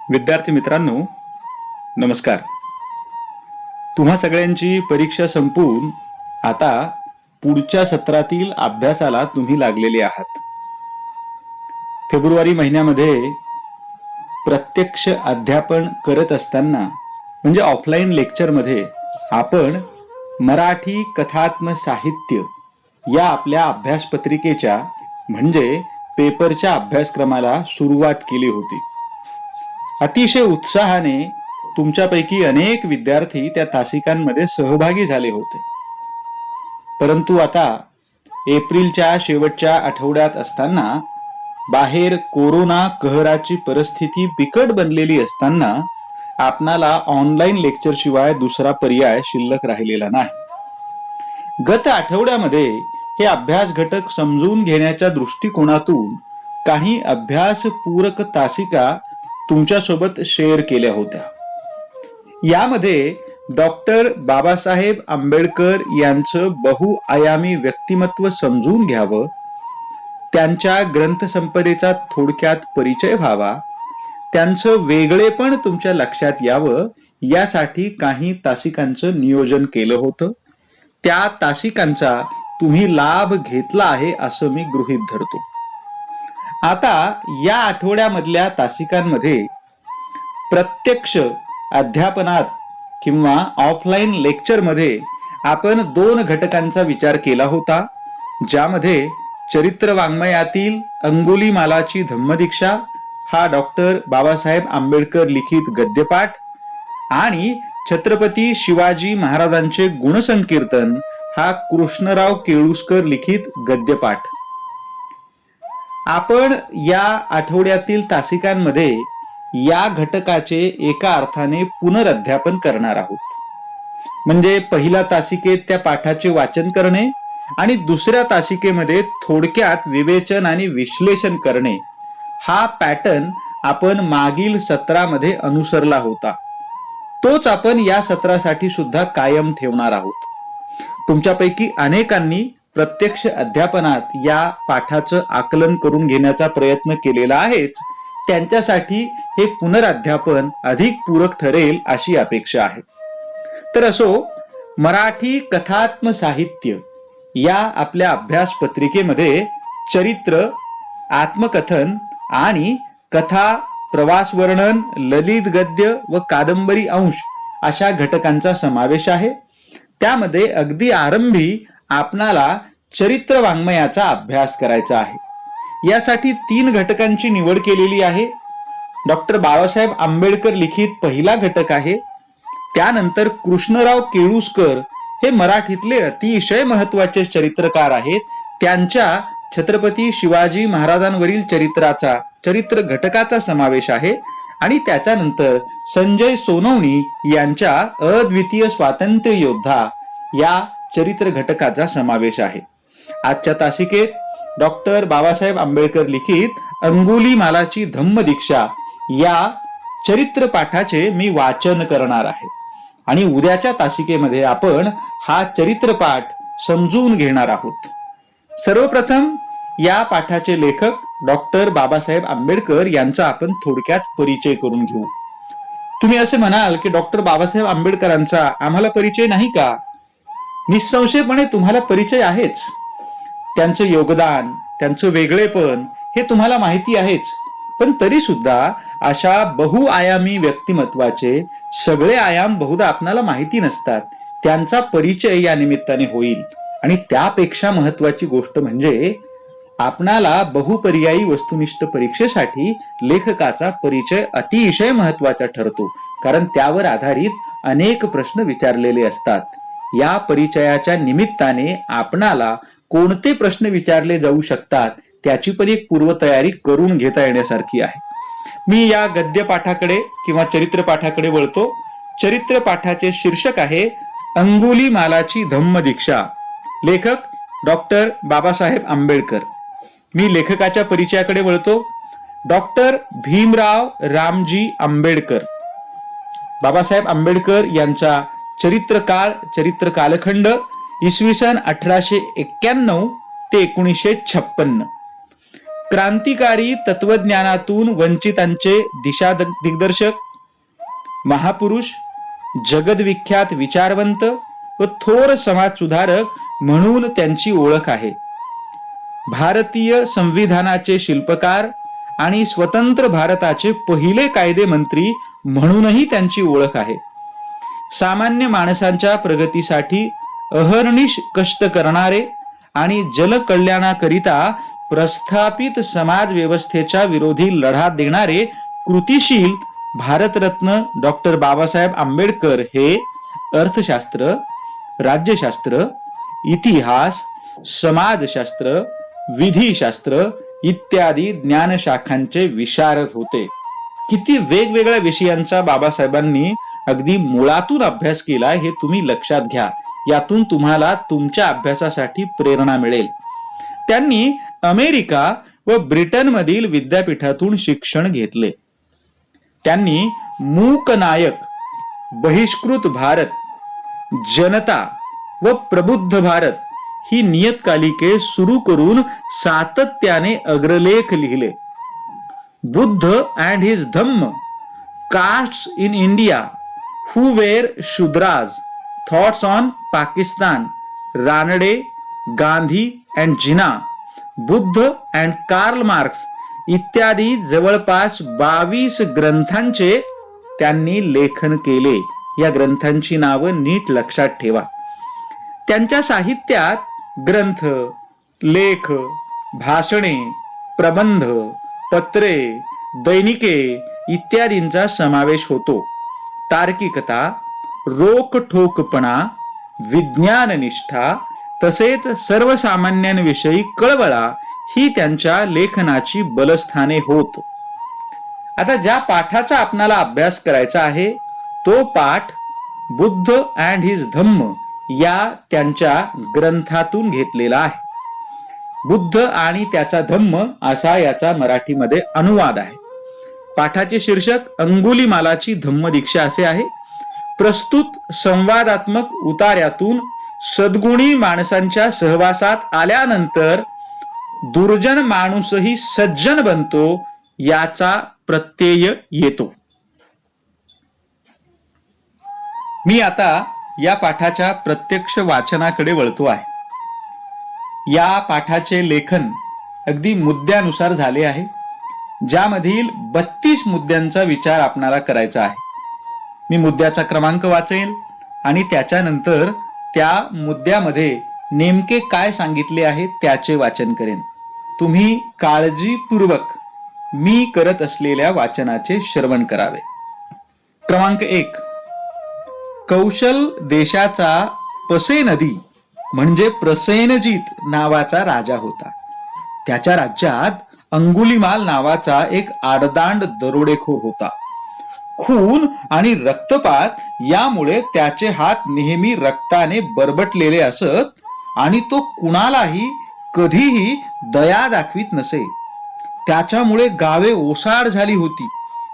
विद्यार्थी मित्रांनो, नमस्कार. तुम्हा सगळ्यांची परीक्षा संपून आता पुढच्या सत्रातील अभ्यासाला तुम्ही लागलेले आहात. फेब्रुवारी महिन्यामध्ये प्रत्यक्ष अध्यापन करत असताना म्हणजे ऑफलाईन लेक्चरमध्ये आपण मराठी कथात्म साहित्य या आपल्या अभ्यासपत्रिकेच्या म्हणजे पेपरच्या अभ्यासक्रमाला सुरुवात केली होती. अतिशय उत्साहाने तुमच्यापैकी अनेक विद्यार्थी त्या तासिकांमध्ये सहभागी झाले होते. परंतु आता एप्रिलच्या शेवटच्या आठवड्यात असताना बाहेर कोरोना कहराची परिस्थिती बिकट बनलेली असताना आपणाला ऑनलाईन लेक्चर शिवाय दुसरा पर्याय शिल्लक राहिलेला नाही. गत आठवड्यामध्ये हे अभ्यास घटक समजून घेण्याच्या दृष्टिकोनातून काही अभ्यास पूरक तासिका तुमच्यासोबत शेअर केल्या होत्या. यामध्ये डॉक्टर बाबासाहेब आंबेडकर यांचं बहुआयामी व्यक्तिमत्व समजून घ्यावं, त्यांच्या ग्रंथसंपदेचा थोडक्यात परिचय व्हावा, त्यांचं वेगळेपण तुमच्या लक्षात यावं यासाठी काही तासिकांचं नियोजन केलं होतं. त्या तासिकांचा तुम्ही लाभ घेतला आहे असं मी गृहीत धरतो. आता या आठवड्यामधल्या तासिकांमध्ये प्रत्यक्ष अध्यापनात किंवा ऑफलाईन लेक्चरमध्ये आपण 2 घटकांचा विचार केला होता, ज्यामध्ये चरित्र वाङ्मयातील अंगुलीमालाची धम्मदीक्षा हा डॉक्टर बाबासाहेब आंबेडकर लिखित गद्यपाठ आणि छत्रपती शिवाजी महाराजांचे गुणसंकीर्तन हा कृष्णराव केळुसकर लिखित गद्यपाठ. आपण या आठवड्यातील तासिकांमध्ये या घटकाचे एका अर्थाने पुनरअध्यापन करणार आहोत. म्हणजे पहिल्या तासिकेत त्या पाठाचे वाचन करणे आणि दुसऱ्या तासिकेमध्ये थोडक्यात विवेचन आणि विश्लेषण करणे हा पॅटर्न आपण मागील सत्रामध्ये अनुसरला होता. तोच आपण या सत्रासाठी सुद्धा कायम ठेवणार आहोत. तुमच्यापैकी अनेकांनी प्रत्यक्ष अध्यापनात या पाठाचं आकलन करून घेण्याचा प्रयत्न केलेला आहेच. त्यांच्यासाठी हे पुनरअध्यापन अधिक पूरक ठरेल अशी अपेक्षा आहे. तर असो, मराठी कथात्म साहित्य या आपल्या अभ्यास पत्रिकेमध्ये चरित्र, आत्मकथन आणि कथा, प्रवास वर्णन, ललित गद्य व कादंबरी अंश अशा घटकांचा समावेश आहे. त्यामध्ये अगदी आरंभी आपणाला चरित्र वाङ्मयाचा अभ्यास करायचा आहे. यासाठी 3 घटकांची निवड केलेली आहे. डॉक्टर बाबासाहेब आंबेडकर लिखित पहिला घटक आहे. त्यानंतर कृष्णराव केळुसकर हे मराठीतले अतिशय महत्वाचे चरित्रकार आहेत. त्यांच्या छत्रपती शिवाजी महाराजांवरील चरित्र घटकाचा समावेश आहे. आणि त्याच्यानंतर संजय सोनवणी यांच्या अद्वितीय स्वातंत्र्य योद्धा या चरित्र घटकाचा समावेश आहे. आजच्या तासिकेत डॉक्टर बाबासाहेब आंबेडकर लिखित अंगुलीमालाची धम्मदीक्षा या चरित्र पाठाचे मी वाचन करणार आहे आणि उद्याच्या तासिकेमध्ये आपण हा चरित्रपाठ समजून घेणार आहोत. सर्वप्रथम या पाठाचे लेखक डॉक्टर बाबासाहेब आंबेडकर यांचा आपण थोडक्यात परिचय करून घेऊ. तुम्ही असे म्हणाल की डॉक्टर बाबासाहेब आंबेडकरांचा आम्हाला परिचय नाही का? निसंशयपणे तुम्हाला परिचय आहेच. त्यांचं योगदान, त्यांचं वेगळेपण हे तुम्हाला माहिती आहेच. पण तरी सुद्धा अशा बहुआयामी व्यक्तिमत्वाचे सगळे आयाम बहुधा आपणाला माहिती नसतात. त्यांचा परिचय या निमित्ताने होईल. आणि त्यापेक्षा महत्वाची गोष्ट म्हणजे आपणाला बहुपर्यायी वस्तुनिष्ठ परीक्षेसाठी लेखकाचा परिचय अतिशय महत्वाचा ठरतो, कारण त्यावर आधारित अनेक प्रश्न विचारलेले असतात. या परिचयाच्या निमित्ताने आपणाला कोणते प्रश्न विचारले जाऊ शकतात त्याची पण एक पूर्वतयारी करून घेता येण्यासारखी आहे. मी या गद्यपाठाकडे किंवा चरित्रपाठाकडे वळतो. चरित्रपाठाचे शीर्षक आहे अंगुलीमालाची धम्मदीक्षा. लेखक डॉक्टर बाबासाहेब आंबेडकर. मी लेखकाच्या परिचयाकडे वळतो. डॉक्टर भीमराव रामजी आंबेडकर. बाबासाहेब आंबेडकर यांचा चरित्र कालखंड इसवी सन 1891 ते 1956. क्रांतिकारी तत्वज्ञानातून वंचितांचे दिशा दिग्दर्शक, महापुरुष, जगदविख्यात विचारवंत व थोर समाज सुधारक म्हणून त्यांची ओळख आहे. भारतीय संविधानाचे शिल्पकार आणि स्वतंत्र भारताचे पहिले कायदे मंत्री म्हणूनही त्यांची ओळख आहे. सामान्य माणसांच्या प्रगतीसाठी अहर्निश कष्ट करणारे आणि जनकल्याणाकरिता प्रस्थापित समाज व्यवस्थेच्या विरोधी लढा देणारे कृतिशील भारतरत्न डॉक्टर बाबासाहेब आंबेडकर हे अर्थशास्त्र, राज्यशास्त्र, इतिहास, समाजशास्त्र, विधिशास्त्र इत्यादी ज्ञानशाखांचे विशारद होते. किती वेगवेगळ्या विषयांचा बाबासाहेबांनी अगदी मुळातून अभ्यास केला हे तुम्ही लक्षात घ्या. यातून तुम्हाला तुमच्या अभ्यासासाठी प्रेरणा मिळेल. त्यांनी अमेरिका व ब्रिटनमधील विद्यापीठातून शिक्षण घेतले. त्यांनी मूकनायक, बहिष्कृत भारत, जनता व प्रबुद्ध भारत ही नियतकालिके सुरू करून सातत्याने अग्रलेख लिहिले. Buddha and his Dhamma, castes in India, who were Shudras, thoughts on Pakistan, Ranade, Gandhi and Jinnah, Buddha and Karl Marx इत्यादी जवळपास 22 ग्रंथांचे त्यांनी लेखन केले. या ग्रंथांची नावं नीट लक्षात ठेवा. त्यांच्या साहित्यात ग्रंथ, लेख, भाषणे, प्रबंध, पत्रे, दैनिके इत्यादींचा समावेश होतो. तार्किकता, रोखठोकपणा, विज्ञाननिष्ठा तसेच सर्वसामान्यांविषयी कळवळा ही त्यांच्या लेखनाची बलस्थाने होत. आता ज्या पाठाचा आपणाला अभ्यास करायचा आहे तो पाठ बुद्ध अँड हिज धम्म या त्यांच्या ग्रंथातून घेतलेला आहे. बुद्ध आणि त्याचा धम्म असा याचा मराठीमध्ये अनुवाद आहे. पाठाचे शीर्षक अंगुलीमालाची धम्मदीक्षा असे आहे. प्रस्तुत संवादात्मक उतार्यातून सद्गुणी माणसांच्या सहवासात आल्यानंतर दुर्जन माणूसही सज्जन बनतो याचा प्रत्यय येतो. मी आता या पाठाच्या प्रत्यक्ष वाचनाकडे वळतो आहे. या पाठाचे लेखन अगदी मुद्द्यानुसार झाले आहे, ज्यामधील 32 मुद्द्यांचा विचार आपणाला करायचा आहे. मी मुद्द्याचा क्रमांक वाचेल आणि त्याच्यानंतर त्या मुद्द्यामध्ये नेमके काय सांगितले आहे त्याचे वाचन करेन. तुम्ही काळजीपूर्वक मी करत असलेल्या वाचनाचे श्रवण करावे. क्रमांक 1. कौशल देशाचा पसेनदी म्हणजे प्रसेनजीत नावाचा राजा होता. त्याच्या राज्यात अंगुलीमाल नावाचा एक आडदांड दरोडेखोर होता. खून आणि रक्तपात यामुळे त्याचे हात नेहमी रक्ताने बरबटलेले असत आणि तो कुणालाही कधीही दया दाखवित नसे. त्याच्यामुळे गावे ओसाड झाली होती,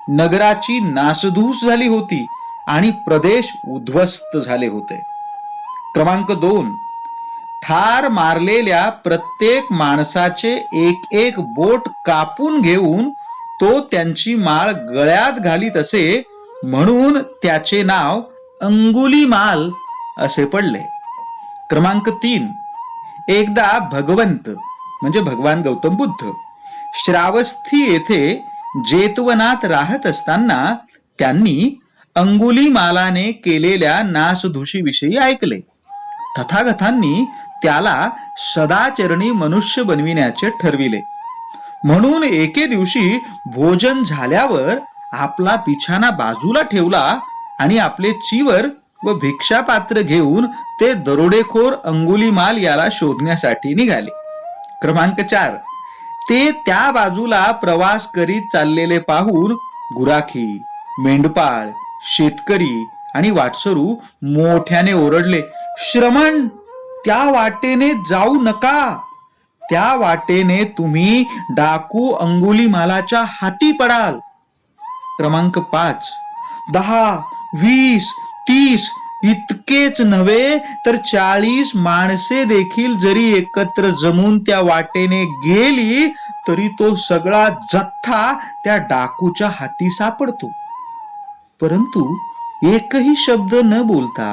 नगराची नासधूस झाली होती आणि प्रदेश उद्ध्वस्त झाले होते. क्रमांक 2. ठार मारलेल्या प्रत्येक माणसाचे एक एक बोट कापून घेऊन तो त्यांची माळ गळ्यात घालीत असे, म्हणून त्याचे नाव अंगुलीमाल असे पडले. क्रमांक 3. एकदा भगवंत म्हणजे भगवान गौतम बुद्ध श्रावस्ती येथे जेतवनात राहत असताना त्यांनी अंगुलीमालाने केलेल्या नासधुशीविषयी ऐकले. तथागतांनी त्याला सदाचरणी मनुष्य बनविण्याचे ठरविले. म्हणून एके दिवशी भोजन झाल्यावर आपला बिछाना बाजूला ठेवला आणि आपले चिवर व भिक्षापात्र घेऊन ते दरोडेखोर अंगुलीमाल याला शोधण्यासाठी निघाले. क्रमांक 4. ते त्या बाजूला प्रवास करीत चाललेले पाहून गुराखी, मेंढपाळ, शेतकरी आणि वाटसरू मोठ्याने ओरडले, श्रमण, त्या वाटेने जाऊ नका. त्या वाटेने तुम्ही डाकू अंगुलीमालाच्या हाती पडाल. क्रमांक 5. 10, 20, 30 इतकेच नव्हे तर 40 माणसे देखील जरी एकत्र जमून त्या वाटेने गेली तरी तो सगळा जथ्था त्या डाकूच्या हाती सापडतो. परंतु एकही शब्द न बोलता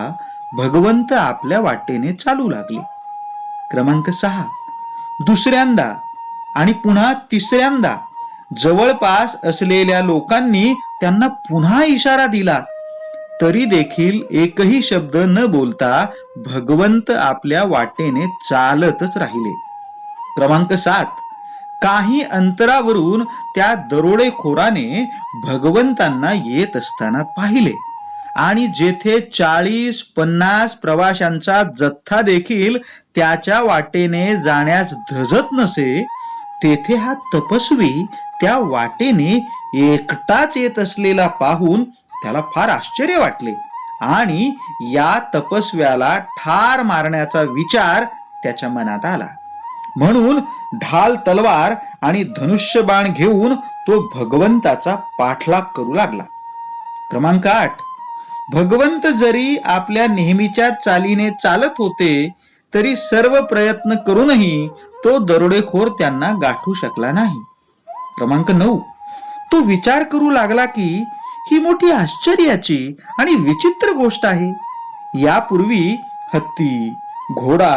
भगवंत आपल्या वाटेने चालू लागले. क्रमांक 6. दुसऱ्यांदा आणि पुन्हा तिसऱ्यांदा जवळपास असलेल्या लोकांनी त्यांना पुन्हा इशारा दिला, तरी देखील एकही शब्द न बोलता भगवंत आपल्या वाटेने चालतच राहिले. क्रमांक 7. काही अंतरावरून त्या दरोडेखोराने भगवंतांना येत असताना पाहिले आणि जेथे 40-50 प्रवाशांचा जथ्था देखील त्याच्या वाटेने जाण्यास धजत नसे, तेथे हा तपस्वी त्या वाटेने एकटाच येत असलेला पाहून त्याला फार आश्चर्य वाटले आणि या तपस्व्याला ठार मारण्याचा विचार त्याच्या मनात आला. म्हणून ढाल तलवार आणि धनुष्यबाण घेऊन तो भगवंताचा पाठलाग करू लागला. क्रमांक 8. भगवंत जरी आपल्या नेहमीच्या चालीने चालत होते, तरी सर्व प्रयत्न करूनही तो दरोडेखोर त्यांना गाठू शकला नाही. क्रमांक 9. तो विचार करू लागला की ही मोठी आश्चर्याची आणि विचित्र गोष्ट आहे. यापूर्वी हत्ती, घोडा,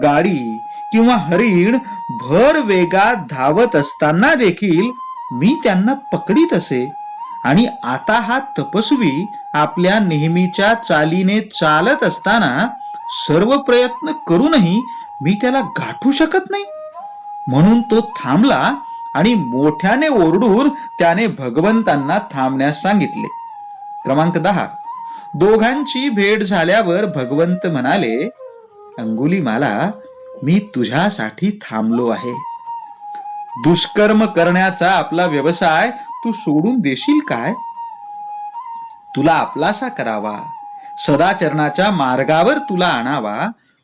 गाडी किंवा हरिण भर वेगात धावत असताना देखील मी त्यांना पकडीत असे, आणि आता हा तपस्वी आपल्या नेहमीच्या चालीने चालत असताना सर्व प्रयत्न करूनही मी त्याला गाठू शकत नाही. म्हणून तो थांबला आणि मोठ्याने ओरडून त्याने भगवंतांना थांबण्यास सांगितले. क्रमांक 10. दोघांची भेट झाल्यावर भगवंत म्हणाले, अंगुलीमाला, मी तुझ्यासाठी थांबलो आहे. दुष्कर्म करण्याचा आपला व्यवसाय तू सोडून देशील काय? तुला आपलासा करावा, सदाचरणाच्या मार्गावर तुला आणावा,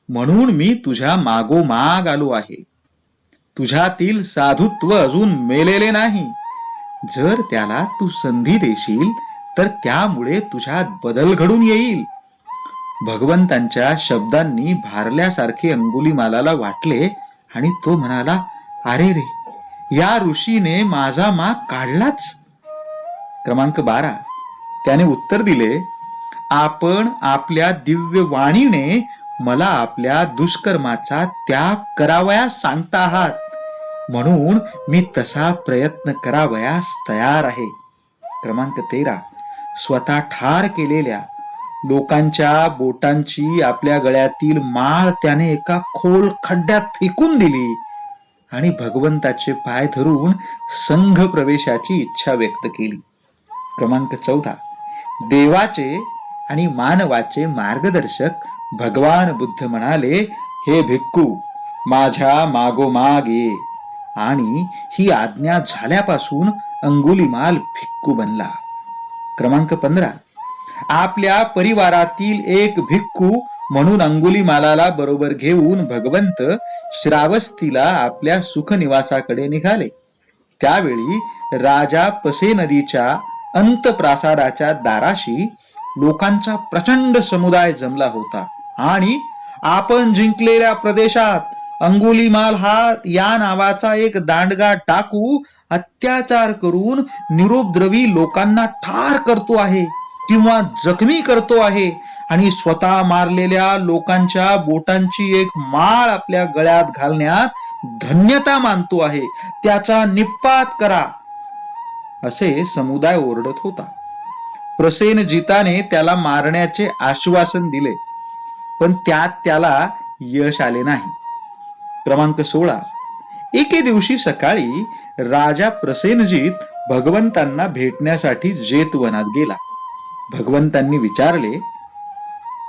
म्हणून मी तुझ्या मागोमाग आलो आहे. तुझ्यातील साधुत्व अजून मेलेले नाही. जर त्याला तू संधी देशील तर त्यामुळे तुझ्यात बदल घडून येईल. भगवंतांच्या शब्दांनी भारल्यासारखे अंगुलीमालाला वाटले आणि तो म्हणाला, अरे रे, या ऋषीने माझा माग काढलाच. क्रमांक 12. त्याने उत्तर दिले, आपण आपल्या दिव्य वाणीने मला आपल्या दुष्कर्माचा त्याग करावयास सांगता आहात, म्हणून मी तसा प्रयत्न करावयास तयार आहे. क्रमांक 13. स्वतः ठार केलेल्या लोकांच्या बोटांची आपल्या गळ्यातील माळ त्याने एका खोल खड्ड्यात फेकून दिली आणि भगवंताचे पाय धरून संघ प्रवेशाची इच्छा व्यक्त केली. क्रमांक 14. देवाचे आणि मानवाचे मार्गदर्शक भगवान बुद्ध म्हणाले, हे भिक्खू, माझ्या मागोमाग ये. आणि ही आज्ञा झाल्यापासून अंगुलीमाल भिक्खू बनला. क्रमांक 15. आपल्या परिवारातील एक भिक्खू म्हणून अंगुलीमालाला बरोबर घेऊन भगवंत श्रावस्तीला आपल्या सुखनिवासाकडे निघाले. त्यावेळी राजा पसे नदीच्या अंतप्रासादाच्या दाराशी लोकांचा प्रचंड समुदाय जमला होता आणि आपण जिंकलेल्या प्रदेशात अंगुलीमाल हा या नावाचा एक दांडगा टाकू अत्याचार करून निरुपद्रवी लोकांना ठार करतो आहे किंवा जखमी करतो आहे आणि स्वतः मारलेल्या लोकांच्या बोटांची एक माळ आपल्या गळ्यात घालण्यात धन्यता मानतो आहे, त्याचा निपात करा, असे समुदाय ओरडत होता. प्रसेनजिताने त्याला मारण्याचे आश्वासन दिले, पण त्यात त्याला यश आले नाही. क्रमांक 16. एके दिवशी सकाळी राजा प्रसेनजित भगवंतांना भेटण्यासाठी जेतवनात गेला. भगवंतांनी विचारले,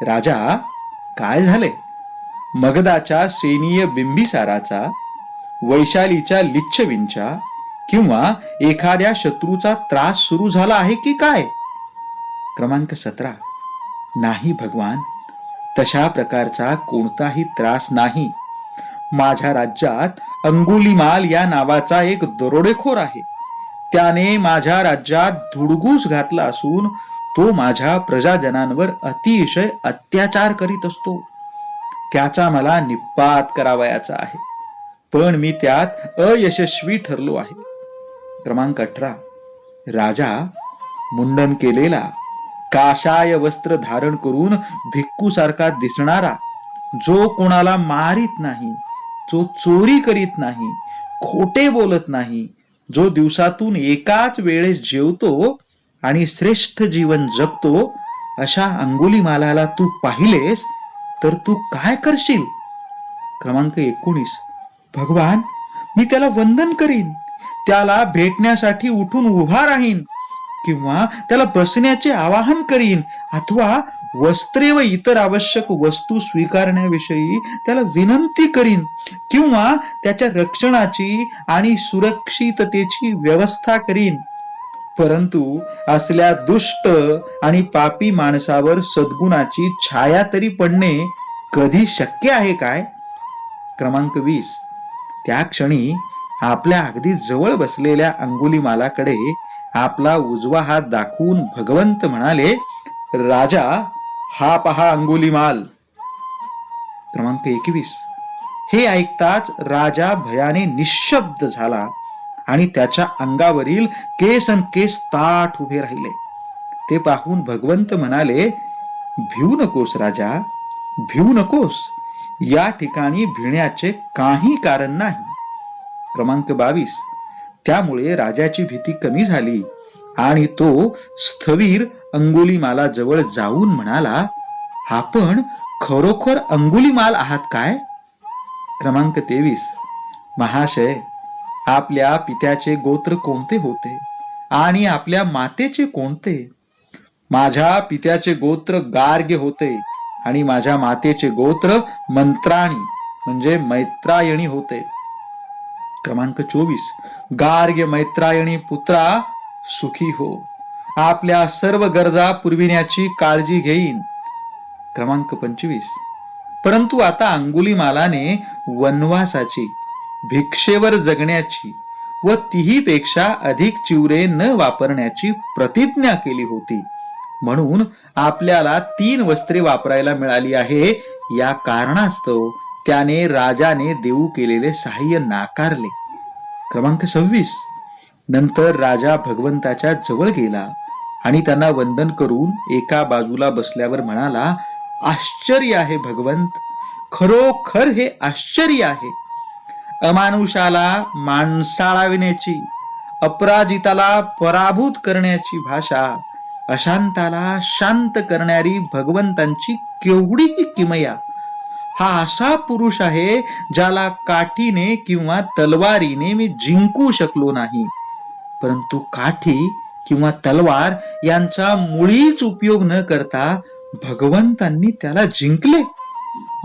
राजा, काय झाले? मगधाच्या सेनीय बिंबिसाराचा, वैशालीच्या लिच्छवींच्या किंवा एखाद्या शत्रूचा त्रास सुरू झाला आहे की काय? क्रमांक 17. नाही भगवान, तशा प्रकारचा कोणताही त्रास नाही. माझ्या राज्यात अंगुलीमाल या नावाचा एक दरोडेखोर आहे. त्याने माझ्या राज्यात धुडगूस घातला असून तो माझ्या प्रजाजनांवर अतिशय अत्याचार करीत असतो. त्याचा मला निपात करावयाचा आहे. पण मी त्यात अयशस्वी ठरलो आहे. क्रमांक 18. राजा मुंडन केलेला, काशाय वस्त्र धारण करून भिक्खू सारखा दिसणारा, जो कोणाला मारित नाही, जो चोरी करीत नाही, खोटे बोलत नाही, जो दिवसातून एकाच वेळेस जेवतो आणि श्रेष्ठ जीवन जगतो, अशा अंगुलीमालाला तू पाहिलेस तर तू काय करशील? क्रमांक 19. भगवान, मी त्याला वंदन करीन, त्याला भेटण्यासाठी उठून उभा राहीन, किंवा त्याला बसण्याचे आवाहन करीन, अथवा वस्त्रे व इतर आवश्यक वस्तू स्वीकारण्याविषयी त्याला विनंती करीन, किंवा त्याच्या रक्षणाची आणि सुरक्षिततेची व्यवस्था करीन. परंतु असल्या दुष्ट आणि पापी माणसावर सद्गुणाची छाया तरी पडणे कधी शक्य आहे काय? क्रमांक 20. त्या क्षणी आपल्या अगदी जवळ बसलेल्या अंगुलीमालाकडे आपला उजवा हात दाखवून भगवंत म्हणाले, राजा, हा पहा अंगुलीमाल. क्रमांक 21. हे ऐकताच राजा भयाने निशब्द झाला आणि त्याच्या अंगावरील केस अन केस ताठ उभे राहिले. ते पाहून भगवंत म्हणाले, भिवू नकोस राजा, भिवू नकोस. या ठिकाणी भिण्याचे काही कारण नाही. क्रमांक 22. त्यामुळे राजाची भीती कमी झाली आणि तो स्थवीर अंगुलीमाला जवळ जाऊन म्हणाला, आपण खरोखर अंगुलीमाल आहात काय? क्रमांक 23. महाशय, आपल्या पित्याचे गोत्र कोणते होते आणि आपल्या मातेचे कोणते? माझ्या पित्याचे गोत्र गार्ग्य होते आणि माझ्या मातेचे गोत्र मंत्राणी म्हणजे मैत्रायणी होते. क्रमांक 24. गार्ग्य मैत्रायणी पुत्रा, सुखी हो, आपल्या सर्व गरजा पुरविण्याची काळजी घेईन. क्रमांक 25. परंतु आता अंगुलीमालाने वनवासाची, भिक्षेवर जगण्याची व तीही पेक्षा अधिक चिवरे न वापरण्याची प्रतिज्ञा केली होती, म्हणून आपल्याला 3 वस्त्रे वापरायला मिळाली आहे. या कारणास्तव त्याने राजाने देऊ केलेले सहाय्य नाकारले. क्रमांक 26. नंतर राजा भगवंताच्या जवळ गेला आणि त्यांना वंदन करून एका बाजूला बसल्यावर म्हणाला, आश्चर्य आहे भगवंत, खरोखर हे आश्चर्य आहे. अमानुषाला माणसाळविण्याची, अपराजिताला पराभूत करण्याची भाषा, अशांताला शांत करणारी भगवंतांची केवढी किमया. हा असा पुरुष आहे ज्याला काठीने किंवा तलवारीने मी जिंकू शकलो नाही, परंतु काठी किंवा तलवार यांचा मुळीच उपयोग न करता भगवंतांनी त्याला जिंकले.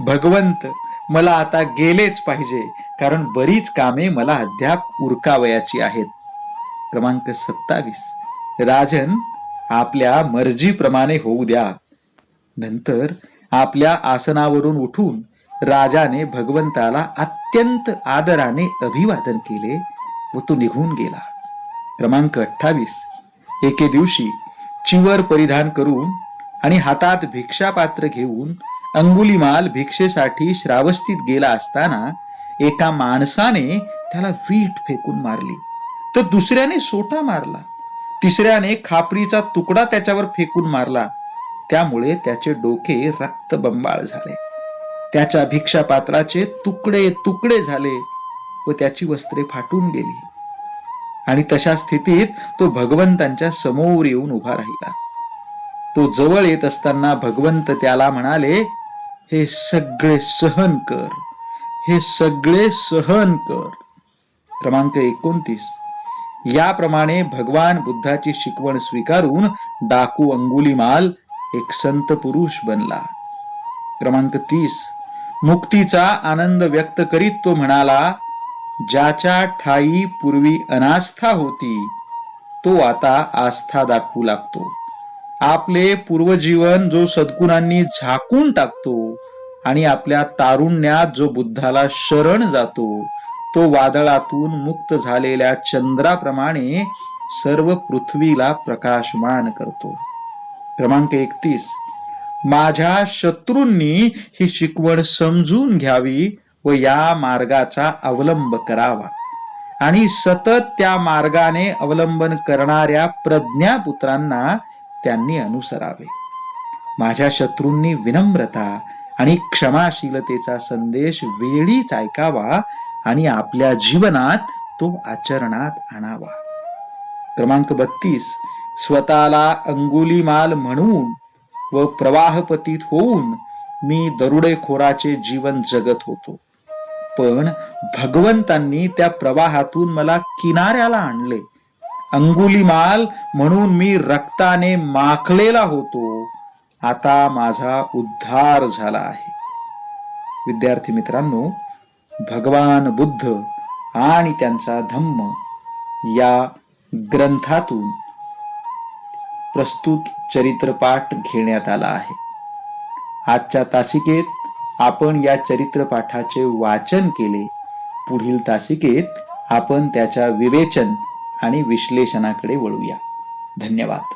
भगवंत, मला आता गेलेच पाहिजे, कारण बरीच कामे मला अद्याप उरकावयाची आहेत. क्रमांक 27. राजन, आपल्या मर्जीप्रमाणे होऊ द्या. नंतर आपल्या आसनावरून उठून राजाने भगवंताला अत्यंत आदराने अभिवादन केले व तो निघून गेला. क्रमांक 28. एके दिवशी चिवर परिधान करून आणि हातात भिक्षापात्र घेऊन अंगुलीमाल भिक्षेसाठी श्रावस्तीत गेला असताना एका माणसाने त्याला वीट फेकून मारली, तर दुसऱ्याने सोटा मारला, तिसऱ्याने खापरीचा तुकडा त्याच्यावर फेकून मारला. त्यामुळे त्याचे डोके रक्तबंबाळ झाले, त्याच्या भिक्षापात्राचे तुकडे तुकडे झाले व त्याची वस्त्रे फाटून गेली. आणि तशा स्थितीत तो भगवंतांच्या समोर येऊन उभा राहिला. तो जवळ येत असताना भगवंत त्याला म्हणाले, हे सगळे सहन कर, हे सगळे सहन कर. क्रमांक 29. याप्रमाणे भगवान बुद्धाची शिकवण स्वीकारून डाकू अंगुलीमाल एक संत पुरुष बनला. क्रमांक 30. मुक्तीचा आनंद व्यक्त करीत तो म्हणाला, ज्याच्या ठाई पूर्वी अनास्था होती तो आता आस्था दाखवू लागतो. आपले पूर्वजीवन जो सद्गुणांनी झाकून टाकतो आणि आपल्या तारुण्यात जो बुद्धाला शरण जातो, तो वादळातून मुक्त झालेल्या चंद्राप्रमाणे सर्व पृथ्वीला प्रकाशमान करतो. क्रमांक 31. माझ्या शत्रूंनी ही शिकवण समजून घ्यावी व या मार्गाचा अवलंब करावा आणि सतत त्या मार्गाने अवलंबन करणाऱ्या प्रज्ञापुत्रांना त्यांनी अनुसरावे. माझ्या शत्रूंनी विनम्रता आणि क्षमाशीलतेचा संदेश वेळीच ऐकावा आणि आपल्या जीवनात तो आचरणात आणावा. क्रमांक 32. स्वतःला अंगुलीमाल म्हणून व प्रवाहपतीत होऊन मी दरोडेखोराचे जीवन जगत होतो, पण भगवंतांनी त्या प्रवाहातून मला किनाऱ्याला आणले. अंगुलीमाल म्हणून मी रक्ताने माखलेला होतो, आता माझा उद्धार झाला आहे. विद्यार्थी मित्रांनो, भगवान बुद्ध आणि त्यांचा धम्म या ग्रंथातून प्रस्तुत चरित्रपाठ घेण्यात आला आहे. आजच्या तासिकेत आपण या चरित्रपाठाचे वाचन केले. पुढील तासिकेत आपण त्याच्या विवेचन आणि विश्लेषणाकडे वळूया. धन्यवाद.